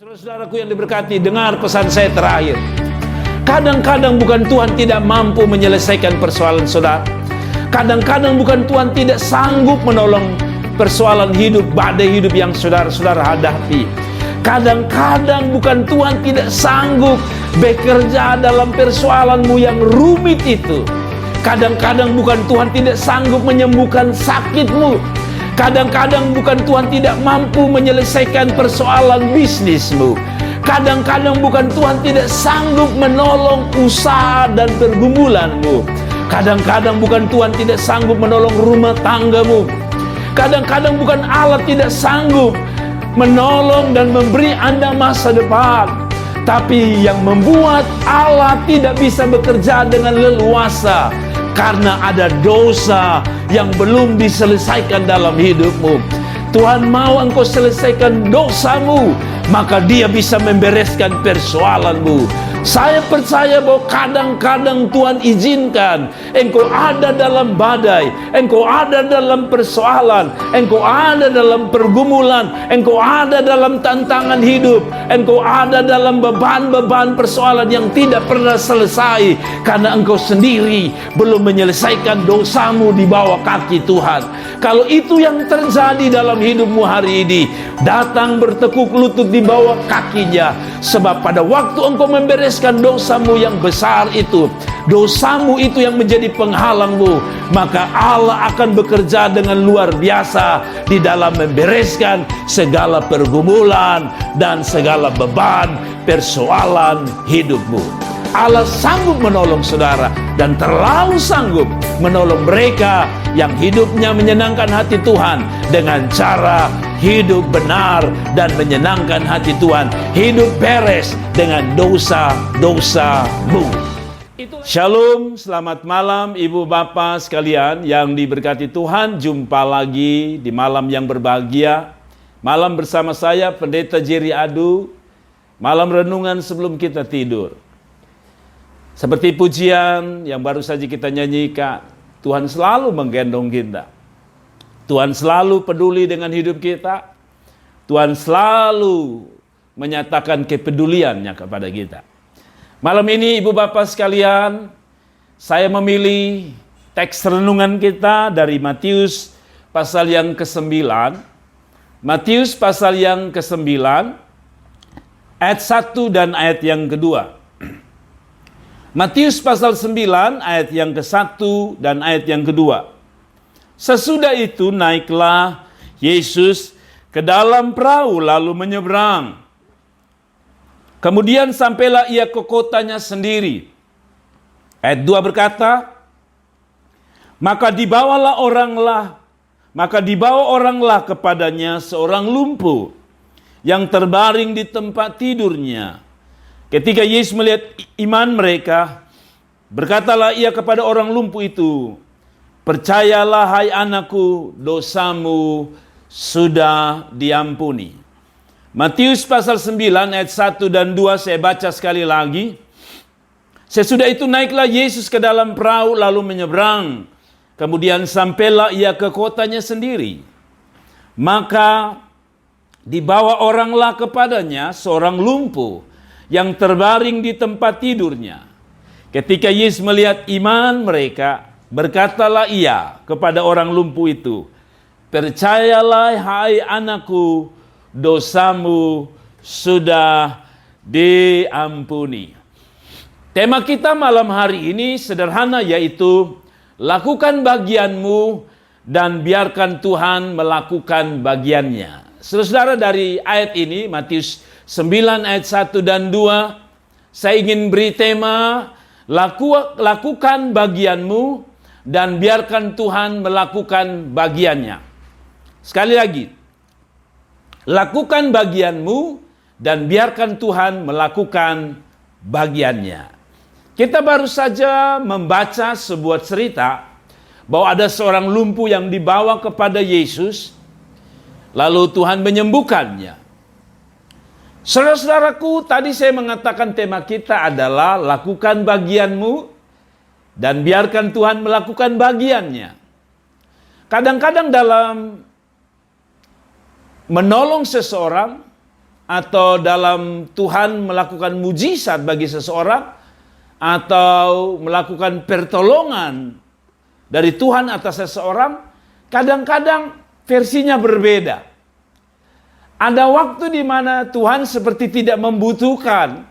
Saudara-saudaraku yang diberkati, dengar pesan saya terakhir. Kadang-kadang bukan Tuhan tidak mampu menyelesaikan persoalan saudara. Kadang-kadang bukan Tuhan tidak sanggup menolong persoalan hidup, badai hidup yang saudara-saudara hadapi. Kadang-kadang bukan Tuhan tidak sanggup bekerja dalam persoalanmu yang rumit itu. Kadang-kadang bukan Tuhan tidak sanggup menyembuhkan sakitmu. Kadang-kadang bukan Tuhan tidak mampu menyelesaikan persoalan bisnismu. Kadang-kadang bukan Tuhan tidak sanggup menolong usaha dan pergumulanmu. Kadang-kadang bukan Tuhan tidak sanggup menolong rumah tanggamu. Kadang-kadang bukan Allah tidak sanggup menolong dan memberi Anda masa depan. Tapi yang membuat Allah tidak bisa bekerja dengan leluasa karena ada dosa yang belum diselesaikan dalam hidupmu. Tuhan mau engkau selesaikan dosamu, maka Dia bisa membereskan persoalanmu. Saya percaya bahwa kadang-kadang Tuhan izinkan engkau ada dalam badai, engkau ada dalam persoalan, engkau ada dalam pergumulan, engkau ada dalam tantangan hidup, engkau ada dalam beban-beban persoalan yang tidak pernah selesai karena engkau sendiri belum menyelesaikan dosamu di bawah kaki Tuhan. Kalau itu yang terjadi dalam hidupmu hari ini, datang bertekuk lutut di bawah kakinya, sebab pada waktu engkau membereskan dosamu yang besar itu, dosamu itu yang menjadi penghalangmu, maka Allah akan bekerja dengan luar biasa di dalam membereskan segala pergumulan dan segala beban persoalan hidupmu. Allah sanggup menolong saudara dan terlalu sanggup menolong mereka yang hidupnya menyenangkan hati Tuhan dengan cara hidup benar dan menyenangkan hati Tuhan, hidup beres dengan dosa-dosamu. Shalom, selamat malam Ibu Bapak sekalian yang diberkati Tuhan. Jumpa lagi di malam yang berbahagia, malam bersama saya Pendeta Jerry Adu, malam renungan sebelum kita tidur. Seperti pujian yang baru saja kita nyanyikan, Tuhan selalu menggendong kita. Tuhan selalu peduli dengan hidup kita. Tuhan selalu menyatakan kepeduliannya kepada kita. Malam ini Ibu Bapak sekalian, saya memilih teks renungan kita dari Matius pasal yang ke-9. Matius pasal yang ke-9, ayat 1 dan ayat yang kedua. Matius pasal 9 ayat yang ke-1 dan ayat yang kedua. Sesudah itu naiklah Yesus ke dalam perahu lalu menyeberang. Kemudian sampailah ia ke kotanya sendiri. Ayat 2 berkata, Maka dibawa oranglah kepadanya seorang lumpuh yang terbaring di tempat tidurnya. Ketika Yesus melihat iman mereka, berkatalah ia kepada orang lumpuh itu, Percayalah hai anakku, dosamu sudah diampuni. Matius pasal 9 ayat 1 dan 2 saya baca sekali lagi. Sesudah itu naiklah Yesus ke dalam perahu lalu menyeberang. Kemudian sampailah ia ke kotanya sendiri. Maka dibawa oranglah kepadanya seorang lumpuh yang terbaring di tempat tidurnya. Ketika Yesus melihat iman mereka, berkatalah ia kepada orang lumpuh itu, Percayalah hai anakku, dosamu sudah diampuni. Tema kita malam hari ini sederhana, yaitu lakukan bagianmu dan biarkan Tuhan melakukan bagiannya. Saudara, dari ayat ini Matius 9 ayat 1 dan 2, saya ingin beri tema lakukan bagianmu dan biarkan Tuhan melakukan bagiannya. Sekali lagi, lakukan bagianmu dan biarkan Tuhan melakukan bagiannya. Kita baru saja membaca sebuah cerita bahwa ada seorang lumpuh yang dibawa kepada Yesus, lalu Tuhan menyembuhkannya. Saudara-saudaraku, tadi saya mengatakan tema kita adalah lakukan bagianmu dan biarkan Tuhan melakukan bagiannya. Kadang-kadang dalam menolong seseorang atau dalam Tuhan melakukan mujizat bagi seseorang, atau melakukan pertolongan dari Tuhan atas seseorang, kadang-kadang versinya berbeda. Ada waktu di mana Tuhan seperti tidak membutuhkan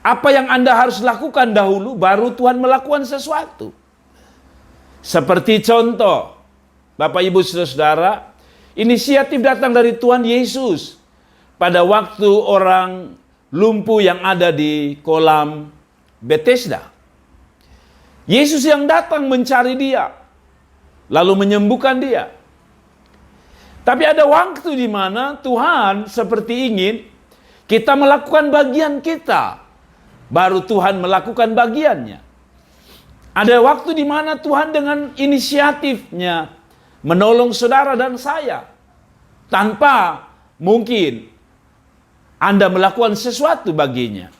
apa yang Anda harus lakukan dahulu, baru Tuhan melakukan sesuatu. Seperti contoh, Bapak Ibu Saudara, inisiatif datang dari Tuhan Yesus pada waktu orang lumpuh yang ada di kolam Bethesda. Yesus yang datang mencari dia, lalu menyembuhkan dia. Tapi ada waktu di mana Tuhan seperti ingin kita melakukan bagian kita, baru Tuhan melakukan bagiannya. Ada waktu di mana Tuhan dengan inisiatifnya menolong saudara dan saya, tanpa mungkin Anda melakukan sesuatu baginya.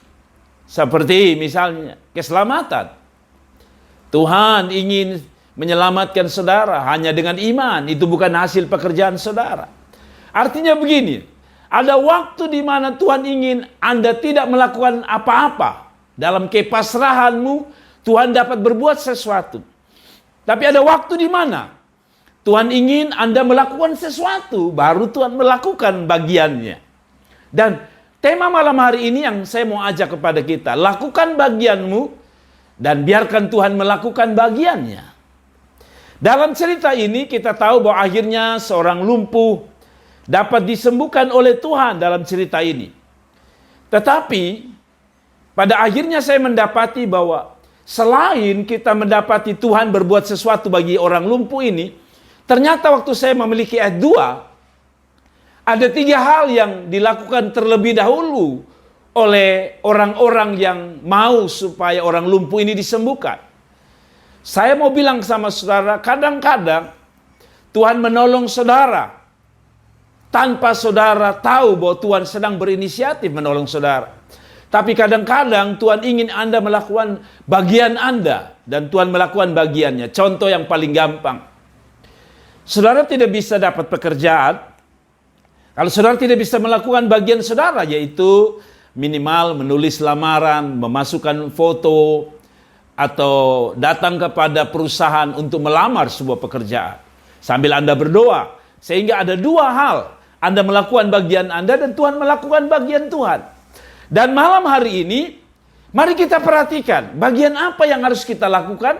Seperti misalnya keselamatan. Tuhan ingin menyelamatkan saudara hanya dengan iman. Itu bukan hasil pekerjaan saudara. Artinya begini, ada waktu di mana Tuhan ingin Anda tidak melakukan apa-apa. Dalam kepasrahanmu, Tuhan dapat berbuat sesuatu. Tapi ada waktu di mana Tuhan ingin Anda melakukan sesuatu, baru Tuhan melakukan bagiannya. Dan tema malam hari ini yang saya mau ajak kepada kita, lakukan bagianmu dan biarkan Tuhan melakukan bagiannya. Dalam cerita ini kita tahu bahwa akhirnya seorang lumpuh dapat disembuhkan oleh Tuhan dalam cerita ini. Tetapi pada akhirnya saya mendapati bahwa selain kita mendapati Tuhan berbuat sesuatu bagi orang lumpuh ini, ternyata waktu saya memiliki ayat 2, ada 3 hal yang dilakukan terlebih dahulu oleh orang-orang yang mau supaya orang lumpuh ini disembuhkan. Saya mau bilang sama saudara, kadang-kadang Tuhan menolong saudara tanpa saudara tahu bahwa Tuhan sedang berinisiatif menolong saudara. Tapi kadang-kadang Tuhan ingin Anda melakukan bagian Anda, dan Tuhan melakukan bagiannya. Contoh yang paling gampang. Saudara tidak bisa dapat pekerjaan kalau saudara tidak bisa melakukan bagian saudara, yaitu minimal menulis lamaran, memasukkan foto, atau datang kepada perusahaan untuk melamar sebuah pekerjaan. Sambil Anda berdoa. Sehingga ada 2 hal. Anda melakukan bagian Anda dan Tuhan melakukan bagian Tuhan. Dan malam hari ini, mari kita perhatikan bagian apa yang harus kita lakukan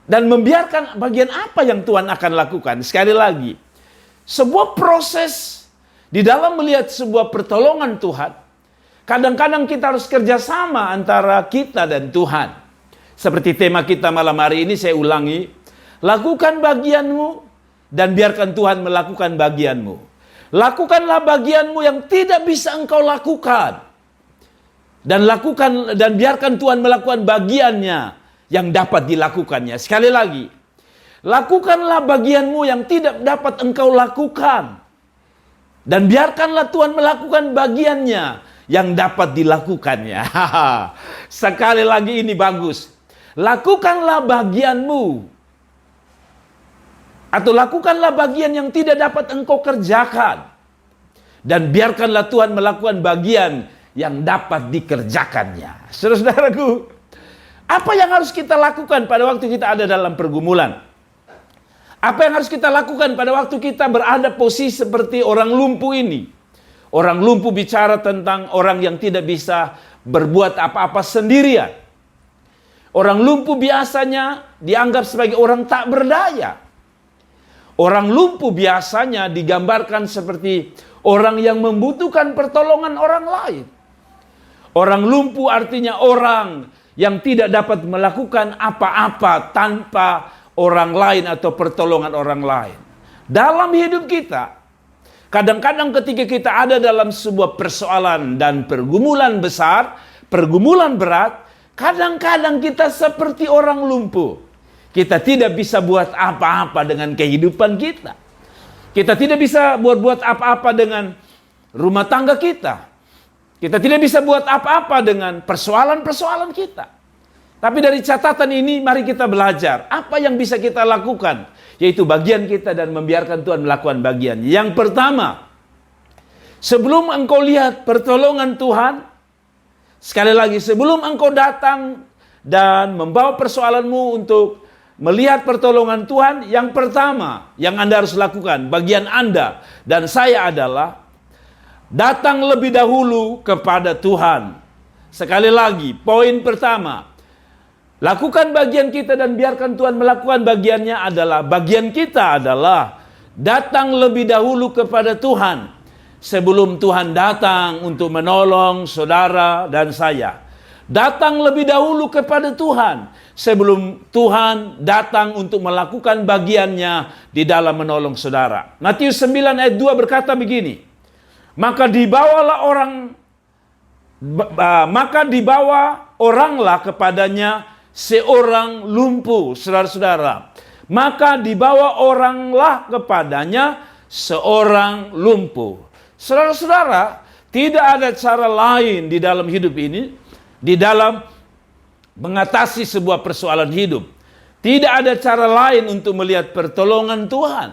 dan membiarkan bagian apa yang Tuhan akan lakukan. Sekali lagi, sebuah proses di dalam melihat sebuah pertolongan Tuhan, kadang-kadang kita harus kerjasama antara kita dan Tuhan. Seperti tema kita malam hari ini, saya ulangi, lakukan bagianmu dan biarkan Tuhan melakukan bagianmu. Lakukanlah bagianmu yang tidak bisa engkau lakukan. Dan biarkan Tuhan melakukan bagiannya yang dapat dilakukannya. Sekali lagi, lakukanlah bagianmu yang tidak dapat engkau lakukan. Dan biarkanlah Tuhan melakukan bagiannya yang dapat dilakukannya. Sekali lagi ini bagus. Lakukanlah bagianmu. Atau lakukanlah bagian yang tidak dapat engkau kerjakan. Dan biarkanlah Tuhan melakukan bagian yang dapat dikerjakannya. Saudara-saudaraku, apa yang harus kita lakukan pada waktu kita ada dalam pergumulan? Apa yang harus kita lakukan pada waktu kita berada posisi seperti orang lumpuh ini? Orang lumpuh bicara tentang orang yang tidak bisa berbuat apa-apa sendirian. Orang lumpuh biasanya dianggap sebagai orang tak berdaya. Orang lumpuh biasanya digambarkan seperti orang yang membutuhkan pertolongan orang lain. Orang lumpuh artinya orang yang tidak dapat melakukan apa-apa tanpa orang lain atau pertolongan orang lain. Dalam hidup kita, kadang-kadang ketika kita ada dalam sebuah persoalan dan pergumulan besar, pergumulan berat, kadang-kadang kita seperti orang lumpuh. Kita tidak bisa buat apa-apa dengan kehidupan kita. Kita tidak bisa buat apa-apa dengan rumah tangga kita. Kita tidak bisa buat apa-apa dengan persoalan-persoalan kita. Tapi dari catatan ini mari kita belajar apa yang bisa kita lakukan, yaitu bagian kita dan membiarkan Tuhan melakukan bagian. Yang pertama, Sebelum engkau lihat pertolongan Tuhan, sekali lagi, sebelum engkau datang dan membawa persoalanmu untuk melihat pertolongan Tuhan, yang pertama yang Anda harus lakukan, bagian Anda dan saya adalah datang lebih dahulu kepada Tuhan. Sekali lagi, poin pertama, lakukan bagian kita dan biarkan Tuhan melakukan bagiannya adalah, bagian kita adalah datang lebih dahulu kepada Tuhan sebelum Tuhan datang untuk menolong saudara dan saya. Datang lebih dahulu kepada Tuhan sebelum Tuhan datang untuk melakukan bagiannya di dalam menolong saudara. Matius 9 ayat 2 berkata begini, maka dibawa oranglah kepadanya seorang lumpuh, saudara-saudara. Maka dibawa oranglah kepadanya seorang lumpuh. Saudara-saudara, tidak ada cara lain di dalam hidup ini, di dalam mengatasi sebuah persoalan hidup. Tidak ada cara lain untuk melihat pertolongan Tuhan.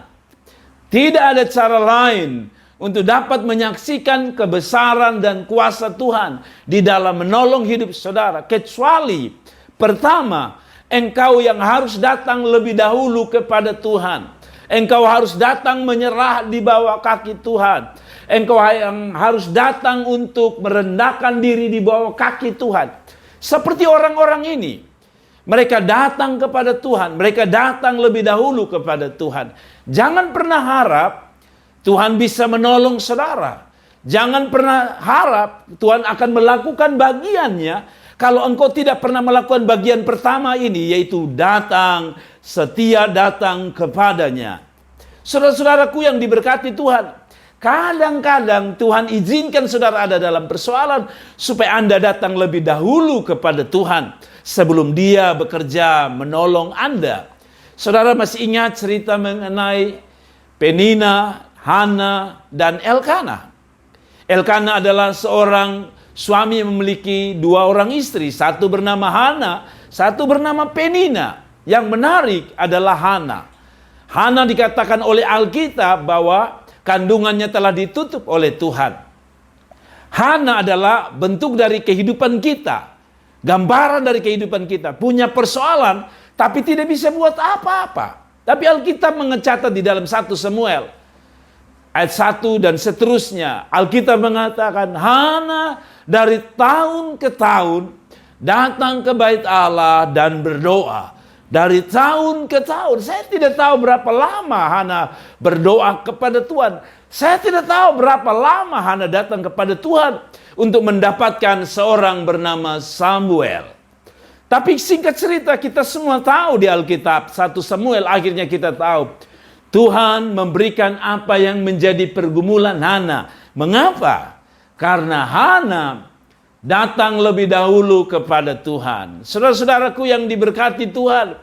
Tidak ada cara lain untuk dapat menyaksikan kebesaran dan kuasa Tuhan di dalam menolong hidup saudara, kecuali pertama, engkau yang harus datang lebih dahulu kepada Tuhan. Engkau harus datang menyerah di bawah kaki Tuhan. Engkau yang harus datang untuk merendahkan diri di bawah kaki Tuhan. Seperti orang-orang ini, mereka datang kepada Tuhan, mereka datang lebih dahulu kepada Tuhan. Jangan pernah harap Tuhan bisa menolong saudara. Jangan pernah harap Tuhan akan melakukan bagiannya kalau engkau tidak pernah melakukan bagian pertama ini, yaitu datang, setia datang kepadanya. Saudara-saudaraku yang diberkati Tuhan, kadang-kadang Tuhan izinkan saudara ada dalam persoalan supaya Anda datang lebih dahulu kepada Tuhan sebelum Dia bekerja menolong Anda. Saudara masih ingat cerita mengenai Penina, Hana, dan Elkana. Elkana adalah seorang suami yang memiliki 2 orang istri. Satu bernama Hana, satu bernama Penina. Yang menarik adalah Hana. Hana dikatakan oleh Alkitab bahwa kandungannya telah ditutup oleh Tuhan. Hana adalah bentuk dari kehidupan kita. Gambaran dari kehidupan kita. Punya persoalan, tapi tidak bisa buat apa-apa. Tapi Alkitab mencatat di dalam 1 Samuel ayat 1 dan seterusnya. Alkitab mengatakan, Hana dari tahun ke tahun datang ke bait Allah dan berdoa. Dari tahun ke tahun. Saya tidak tahu berapa lama Hana berdoa kepada Tuhan. Saya tidak tahu berapa lama Hana datang kepada Tuhan untuk mendapatkan seorang bernama Samuel. Tapi singkat cerita, kita semua tahu di Alkitab 1 Samuel, akhirnya kita tahu Tuhan memberikan apa yang menjadi pergumulan Hana. Mengapa? Karena Hana datang lebih dahulu kepada Tuhan. Saudara-saudaraku yang diberkati Tuhan,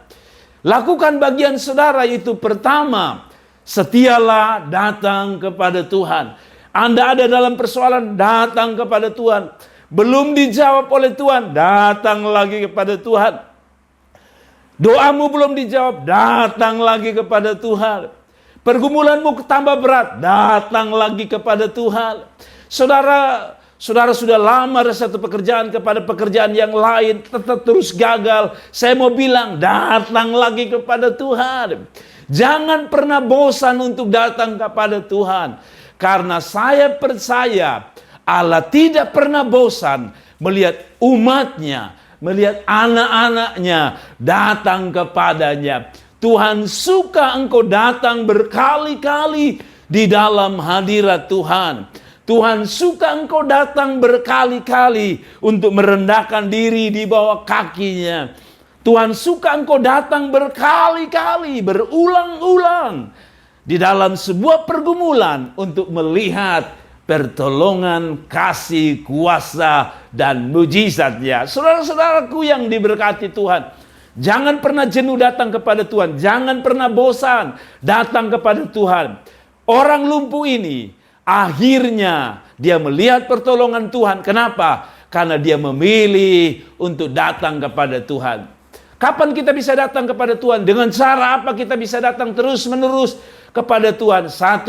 lakukan bagian saudara itu pertama, setialah datang kepada Tuhan. Anda ada dalam persoalan, datang kepada Tuhan. Belum dijawab oleh Tuhan, datang lagi kepada Tuhan. Doamu belum dijawab, datang lagi kepada Tuhan. Pergumulanmu tambah berat, datang lagi kepada Tuhan. Saudara sudah lama ada satu pekerjaan kepada pekerjaan yang lain, tetap terus gagal. Saya mau bilang, datang lagi kepada Tuhan. Jangan pernah bosan untuk datang kepada Tuhan. Karena saya percaya Allah tidak pernah bosan melihat umatnya, melihat anak-anaknya datang kepadanya. Tuhan suka engkau datang berkali-kali di dalam hadirat Tuhan. Tuhan suka engkau datang berkali-kali untuk merendahkan diri di bawah kakinya. Tuhan suka engkau datang berkali-kali, berulang-ulang di dalam sebuah pergumulan untuk melihat pertolongan, kasih, kuasa, dan mujizatnya. Saudara-saudaraku yang diberkati Tuhan, jangan pernah jenuh datang kepada Tuhan. Jangan pernah bosan datang kepada Tuhan. Orang lumpuh ini, akhirnya dia melihat pertolongan Tuhan. Kenapa? Karena dia memilih untuk datang kepada Tuhan. Kapan kita bisa datang kepada Tuhan? Dengan cara apa kita bisa datang terus-menerus kepada Tuhan? 1,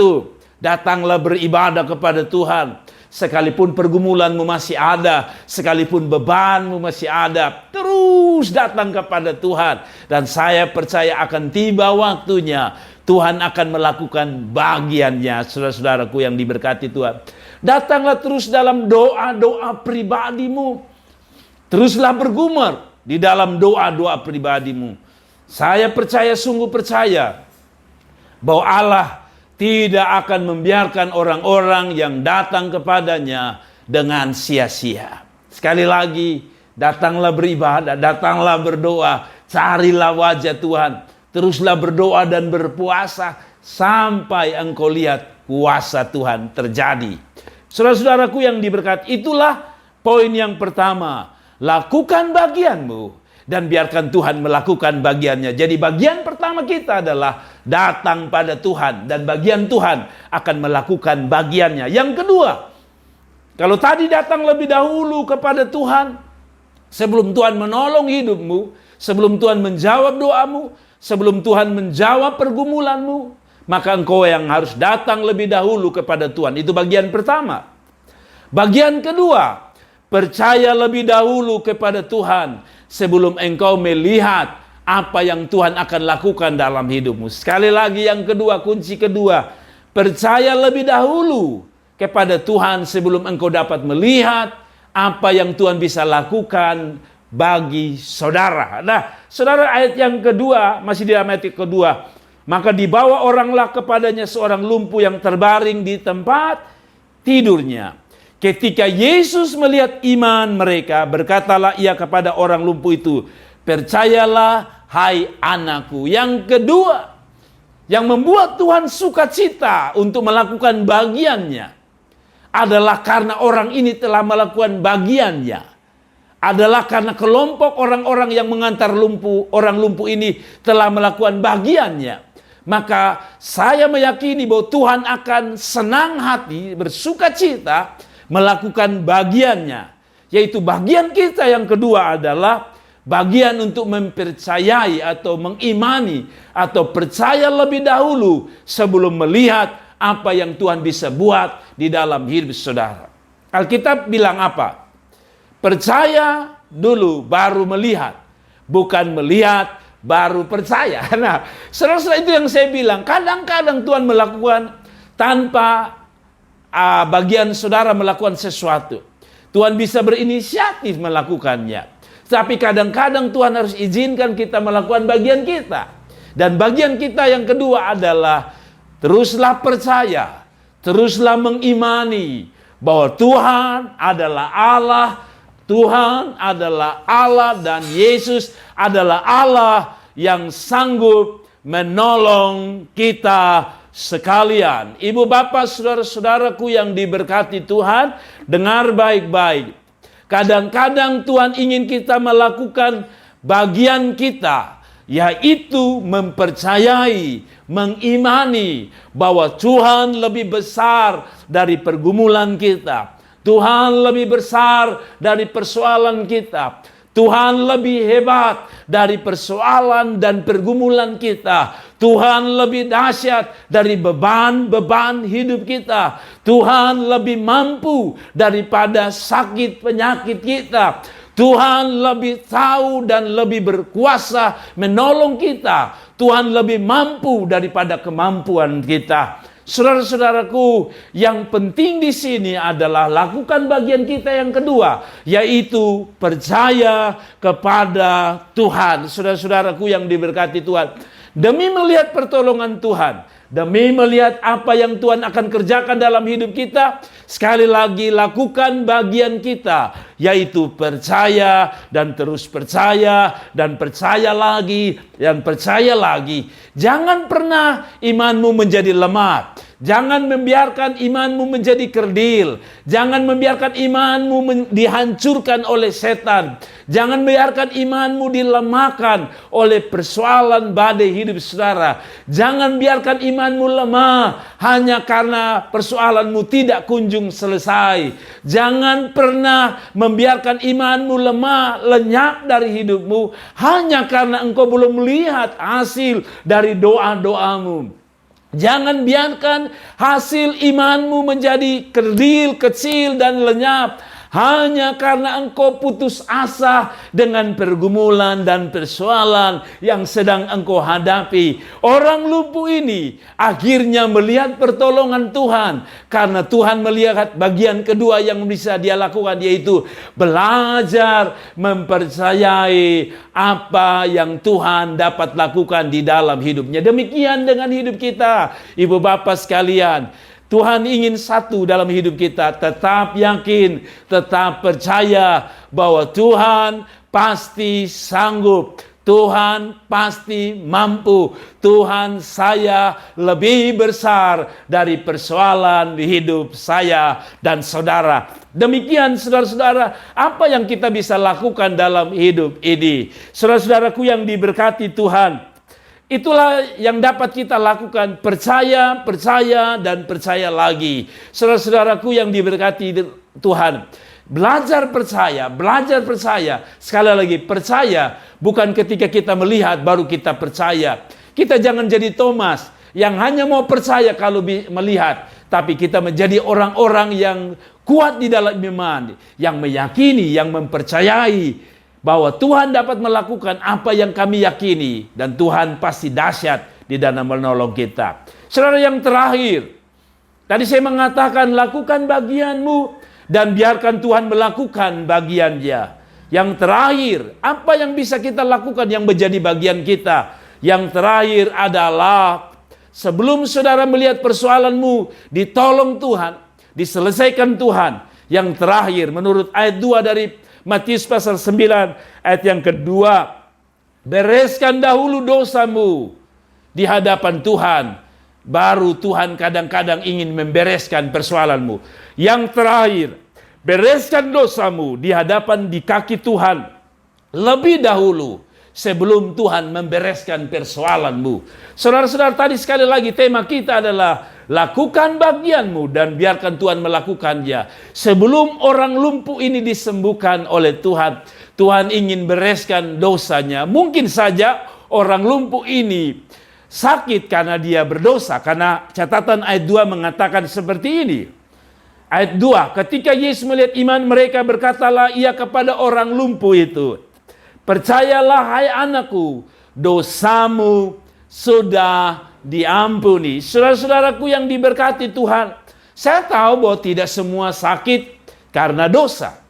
Datanglah beribadah kepada Tuhan. Sekalipun pergumulanmu masih ada, sekalipun bebanmu masih ada, terus datang kepada Tuhan. Dan saya percaya akan tiba waktunya Tuhan akan melakukan bagiannya, saudara-saudaraku yang diberkati Tuhan. Datanglah terus dalam doa-doa pribadimu. Teruslah bergumar di dalam doa-doa pribadimu. Saya percaya, sungguh percaya, bahwa Allah tidak akan membiarkan orang-orang yang datang kepadanya dengan sia-sia. Sekali lagi, datanglah beribadah, datanglah berdoa, carilah wajah Tuhan. Teruslah berdoa dan berpuasa sampai engkau lihat kuasa Tuhan terjadi. Saudara-saudaraku yang diberkati, itulah poin yang pertama. Lakukan bagianmu dan biarkan Tuhan melakukan bagiannya. Jadi bagian pertama kita adalah datang pada Tuhan, dan bagian Tuhan akan melakukan bagiannya. Yang kedua, kalau tadi datang lebih dahulu kepada Tuhan, sebelum Tuhan menolong hidupmu, sebelum Tuhan menjawab doamu, sebelum Tuhan menjawab pergumulanmu, maka engkau yang harus datang lebih dahulu kepada Tuhan. Itu bagian pertama. Bagian kedua, percaya lebih dahulu kepada Tuhan sebelum engkau melihat apa yang Tuhan akan lakukan dalam hidupmu. Sekali lagi yang kedua, kunci kedua, percaya lebih dahulu kepada Tuhan sebelum engkau dapat melihat apa yang Tuhan bisa lakukan bagi saudara. Nah, saudara, ayat yang kedua, masih di ayat kedua, maka dibawa oranglah kepadanya seorang lumpuh yang terbaring di tempat tidurnya. Ketika Yesus melihat iman mereka, berkatalah ia kepada orang lumpuh itu, percayalah hai anakku. Yang kedua, yang membuat Tuhan sukacita untuk melakukan bagiannya adalah karena orang ini telah melakukan bagiannya. Adalah karena kelompok orang-orang yang mengantar orang lumpuh ini telah melakukan bagiannya. Maka saya meyakini bahwa Tuhan akan senang hati, bersukacita melakukan bagiannya. Yaitu bagian kita yang kedua adalah bagian untuk mempercayai atau mengimani atau percaya lebih dahulu sebelum melihat apa yang Tuhan bisa buat di dalam hidup saudara. Alkitab bilang apa? Percaya dulu baru melihat, bukan melihat baru percaya. Nah, saudara-saudara, itu yang saya bilang. Kadang-kadang Tuhan melakukan tanpa bagian saudara melakukan sesuatu. Tuhan bisa berinisiatif melakukannya. Tapi kadang-kadang Tuhan harus izinkan kita melakukan bagian kita. Dan bagian kita yang kedua adalah teruslah percaya, teruslah mengimani bahwa Tuhan adalah Allah, Tuhan adalah Allah, dan Yesus adalah Allah yang sanggup menolong kita sekalian. Ibu bapak saudara-saudaraku yang diberkati Tuhan, dengar baik-baik. Kadang-kadang Tuhan ingin kita melakukan bagian kita, yaitu mempercayai, mengimani bahwa Tuhan lebih besar dari pergumulan kita. Tuhan lebih besar dari persoalan kita. Tuhan lebih hebat dari persoalan dan pergumulan kita. Tuhan lebih dahsyat dari beban-beban hidup kita. Tuhan lebih mampu daripada sakit penyakit kita. Tuhan lebih tahu dan lebih berkuasa menolong kita. Tuhan lebih mampu daripada kemampuan kita. Saudara-saudaraku, yang penting di sini adalah lakukan bagian kita yang kedua, yaitu percaya kepada Tuhan. Saudara-saudaraku yang diberkati Tuhan, demi melihat pertolongan Tuhan, demi melihat apa yang Tuhan akan kerjakan dalam hidup kita, sekali lagi lakukan bagian kita, yaitu percaya dan terus percaya dan percaya lagi dan percaya lagi. Jangan pernah imanmu menjadi lemah. Jangan membiarkan imanmu menjadi kerdil. Jangan membiarkan imanmu dihancurkan oleh setan. Jangan membiarkan imanmu dilemahkan oleh persoalan badai hidup saudara. Jangan biarkan imanmu lemah hanya karena persoalanmu tidak kunjung selesai. Jangan pernah membiarkan imanmu lemah, lenyap dari hidupmu hanya karena engkau belum melihat hasil dari doa-doamu. Jangan biarkan hasil imanmu menjadi kerdil, kecil, dan lenyap hanya karena engkau putus asa dengan pergumulan dan persoalan yang sedang engkau hadapi. Orang lumpuh ini akhirnya melihat pertolongan Tuhan, karena Tuhan melihat bagian kedua yang bisa dia lakukan, yaitu belajar mempercayai apa yang Tuhan dapat lakukan di dalam hidupnya. Demikian dengan hidup kita, ibu bapak sekalian. Tuhan ingin satu dalam hidup kita, tetap yakin, tetap percaya bahwa Tuhan pasti sanggup, Tuhan pasti mampu, Tuhan saya lebih besar dari persoalan di hidup saya dan saudara. Demikian saudara-saudara, apa yang kita bisa lakukan dalam hidup ini. Saudara-saudaraku yang diberkati Tuhan, itulah yang dapat kita lakukan, percaya, dan percaya lagi. Saudara-saudaraku yang diberkati Tuhan, belajar percaya. Sekali lagi, percaya bukan ketika kita melihat baru kita percaya. Kita jangan jadi Thomas yang hanya mau percaya kalau melihat, tapi kita menjadi orang-orang yang kuat di dalam iman, yang meyakini, yang mempercayai bahwa Tuhan dapat melakukan apa yang kami yakini, dan Tuhan pasti dahsyat di dalam menolong kita. Saudara yang terakhir, tadi saya mengatakan lakukan bagianmu dan biarkan Tuhan melakukan bagiannya. Yang terakhir, apa yang bisa kita lakukan yang menjadi bagian kita? Yang terakhir adalah sebelum saudara melihat persoalanmu ditolong Tuhan, diselesaikan Tuhan. Yang terakhir, menurut ayat 2 dari Matius pasal 9 ayat yang kedua, bereskan dahulu dosamu di hadapan Tuhan, baru Tuhan kadang-kadang ingin membereskan persoalanmu. Yang terakhir, bereskan dosamu di kaki Tuhan lebih dahulu sebelum Tuhan membereskan persoalanmu. Saudara-saudara, tadi sekali lagi tema kita adalah lakukan bagianmu dan biarkan Tuhan melakukannya. Sebelum orang lumpuh ini disembuhkan oleh Tuhan, Tuhan ingin bereskan dosanya. Mungkin saja orang lumpuh ini sakit karena dia berdosa, karena catatan ayat 2 mengatakan seperti ini. Ayat 2, ketika Yesus melihat iman mereka, berkatalah ia kepada orang lumpuh itu, percayalah hai anakku, dosamu sudah diampuni. Saudara-saudaraku yang diberkati Tuhan, saya tahu bahwa tidak semua sakit karena dosa.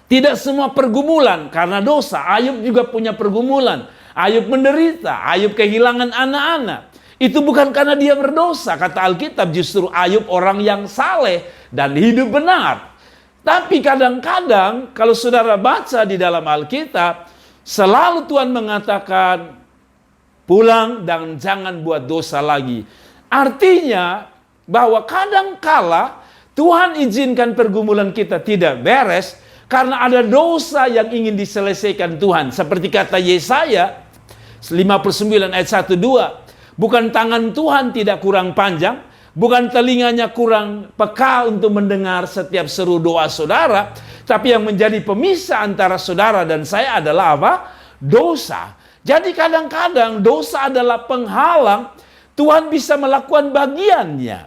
Tidak semua pergumulan karena dosa. Ayub juga punya pergumulan. Ayub menderita, Ayub kehilangan anak-anak. Itu bukan karena dia berdosa. Kata Alkitab, justru Ayub orang yang saleh dan hidup benar. Tapi kadang-kadang kalau saudara baca di dalam Alkitab, selalu Tuhan mengatakan, pulang dan jangan buat dosa lagi. Artinya bahwa kadang-kala Tuhan izinkan pergumulan kita tidak beres karena ada dosa yang ingin diselesaikan Tuhan. Seperti kata Yesaya 59 ayat 1-2. Bukan tangan Tuhan tidak kurang panjang, bukan telinganya kurang peka untuk mendengar setiap seru doa saudara, tapi yang menjadi pemisah antara saudara dan saya adalah apa? Dosa. Jadi kadang-kadang dosa adalah penghalang Tuhan bisa melakukan bagiannya.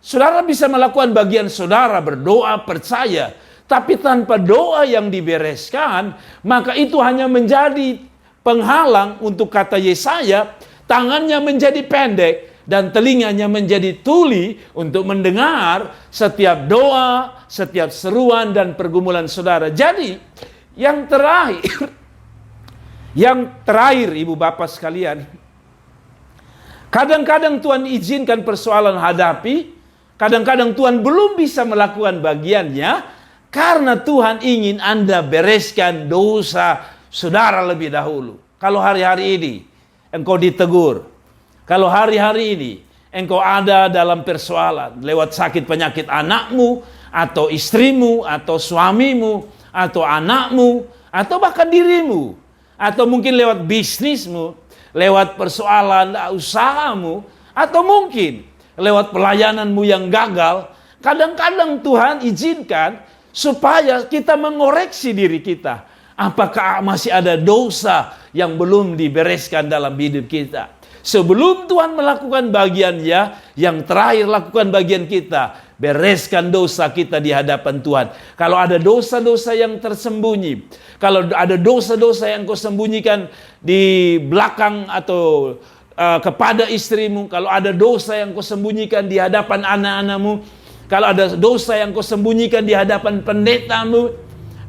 Saudara bisa melakukan bagian saudara, berdoa, percaya. Tapi tanpa doa yang dibereskan, maka itu hanya menjadi penghalang untuk kata Yesaya, tangannya menjadi pendek dan telinganya menjadi tuli untuk mendengar setiap doa, setiap seruan dan pergumulan saudara. Jadi yang terakhir ibu bapak sekalian, kadang-kadang Tuhan izinkan persoalan hadapi, kadang-kadang Tuhan belum bisa melakukan bagiannya, karena Tuhan ingin Anda bereskan dosa saudara lebih dahulu. Kalau hari-hari ini engkau ditegur, kalau hari-hari ini engkau ada dalam persoalan, lewat sakit penyakit anakmu, atau istrimu, atau suamimu, atau anakmu, atau bahkan dirimu, atau mungkin lewat bisnismu, lewat persoalan usahamu, atau mungkin lewat pelayananmu yang gagal, kadang-kadang Tuhan izinkan supaya kita mengoreksi diri kita. Apakah masih ada dosa yang belum dibereskan dalam hidup kita? Sebelum Tuhan melakukan bagiannya, yang terakhir lakukan bagian kita. Bereskan dosa kita di hadapan Tuhan. Kalau ada dosa-dosa yang tersembunyi, kalau ada dosa-dosa yang kau sembunyikan di belakang atau kepada istrimu, kalau ada dosa yang kau sembunyikan di hadapan anak-anakmu, kalau ada dosa yang kau sembunyikan di hadapan pendetamu,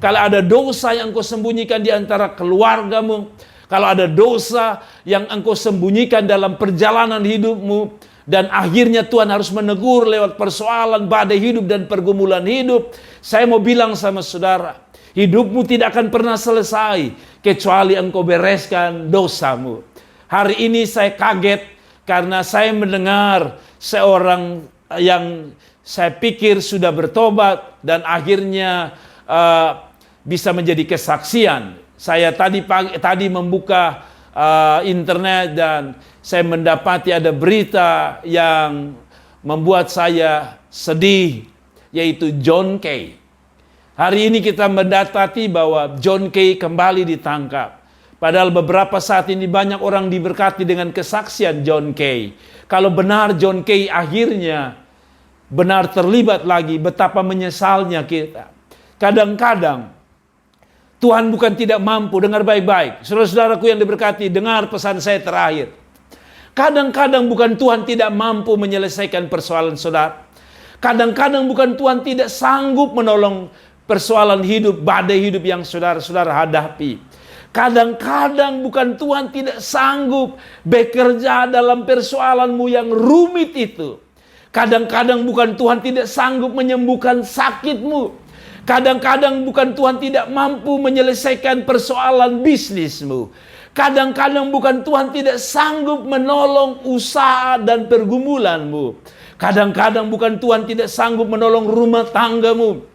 kalau ada dosa yang kau sembunyikan di antara keluargamu, kalau ada dosa yang engkau sembunyikan dalam perjalanan hidupmu, dan akhirnya Tuhan harus menegur lewat persoalan badai hidup dan pergumulan hidup, saya mau bilang sama saudara, hidupmu tidak akan pernah selesai kecuali engkau bereskan dosamu. Hari ini saya kaget karena saya mendengar seorang yang saya pikir sudah bertobat dan akhirnya bisa menjadi kesaksian. Saya tadi membuka internet dan saya mendapati ada berita yang membuat saya sedih, yaitu John Kay. Hari ini kita mendapati bahwa John Kay kembali ditangkap. Padahal beberapa saat ini banyak orang diberkati dengan kesaksian John Kay. Kalau benar John Kay akhirnya benar terlibat lagi, betapa menyesalnya kita. Kadang-kadang Tuhan bukan tidak mampu, dengar baik-baik. Saudara-saudaraku yang diberkati, dengar pesan saya terakhir. Kadang-kadang bukan Tuhan tidak mampu menyelesaikan persoalan saudara. Kadang-kadang bukan Tuhan tidak sanggup menolong persoalan hidup, badai hidup yang saudara-saudara hadapi. Kadang-kadang bukan Tuhan tidak sanggup bekerja dalam persoalanmu yang rumit itu. Kadang-kadang bukan Tuhan tidak sanggup menyembuhkan sakitmu. Kadang-kadang bukan Tuhan tidak mampu menyelesaikan persoalan bisnismu. Kadang-kadang bukan Tuhan tidak sanggup menolong usaha dan pergumulanmu. Kadang-kadang bukan Tuhan tidak sanggup menolong rumah tanggamu.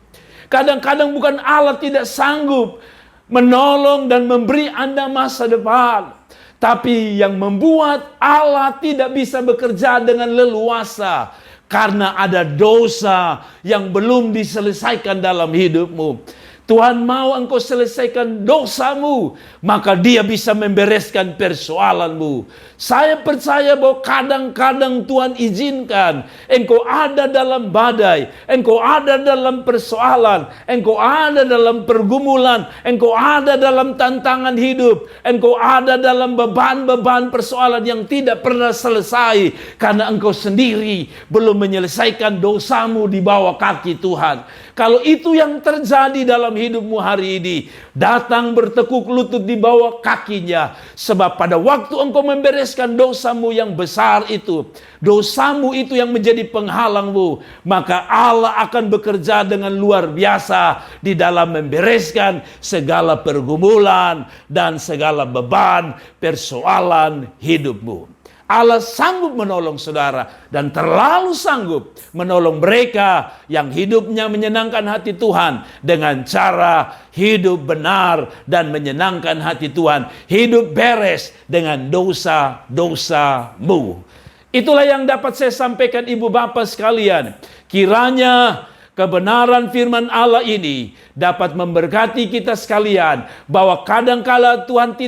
Kadang-kadang bukan Allah tidak sanggup menolong dan memberi Anda masa depan. Tapi yang membuat Allah tidak bisa bekerja dengan leluasa, karena ada dosa yang belum diselesaikan dalam hidupmu. Tuhan mau engkau selesaikan dosamu, maka Dia bisa membereskan persoalanmu. Saya percaya bahwa kadang-kadang Tuhan izinkan engkau ada dalam badai, engkau ada dalam persoalan, engkau ada dalam pergumulan, engkau ada dalam tantangan hidup, engkau ada dalam beban-beban persoalan yang tidak pernah selesai, karena engkau sendiri belum menyelesaikan dosamu di bawah kaki Tuhan. Kalau itu yang terjadi dalam hidupmu hari ini, datang bertekuk lutut di bawah kakinya. Sebab pada waktu engkau membereskan dosamu yang besar itu, dosamu itu yang menjadi penghalangmu, maka Allah akan bekerja dengan luar biasa di dalam membereskan segala pergumulan dan segala beban persoalan hidupmu. Allah sanggup menolong saudara dan terlalu sanggup menolong mereka yang hidupnya menyenangkan hati Tuhan dengan cara hidup benar dan menyenangkan hati Tuhan. Hidup beres dengan dosa-dosamu. Itulah yang dapat saya sampaikan ibu bapak sekalian. Kiranya kebenaran firman Allah ini dapat memberkati kita sekalian, bahwa kadangkala Tuhan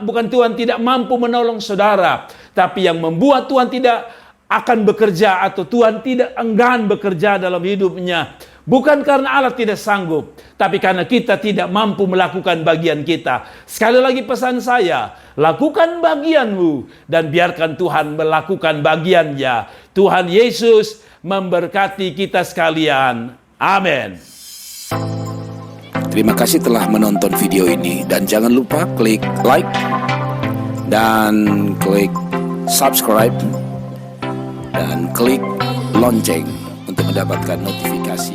bukan Tuhan tidak mampu menolong saudara, tapi yang membuat Tuhan tidak akan bekerja atau Tuhan tidak enggan bekerja dalam hidupnya, bukan karena Allah tidak sanggup, tapi karena kita tidak mampu melakukan bagian kita. Sekali lagi pesan saya, lakukan bagianmu dan biarkan Tuhan melakukan bagiannya. Tuhan Yesus memberkati kita sekalian. Amin. Terima kasih telah menonton video ini, dan jangan lupa klik like dan klik subscribe dan klik lonceng untuk mendapatkan notifikasi.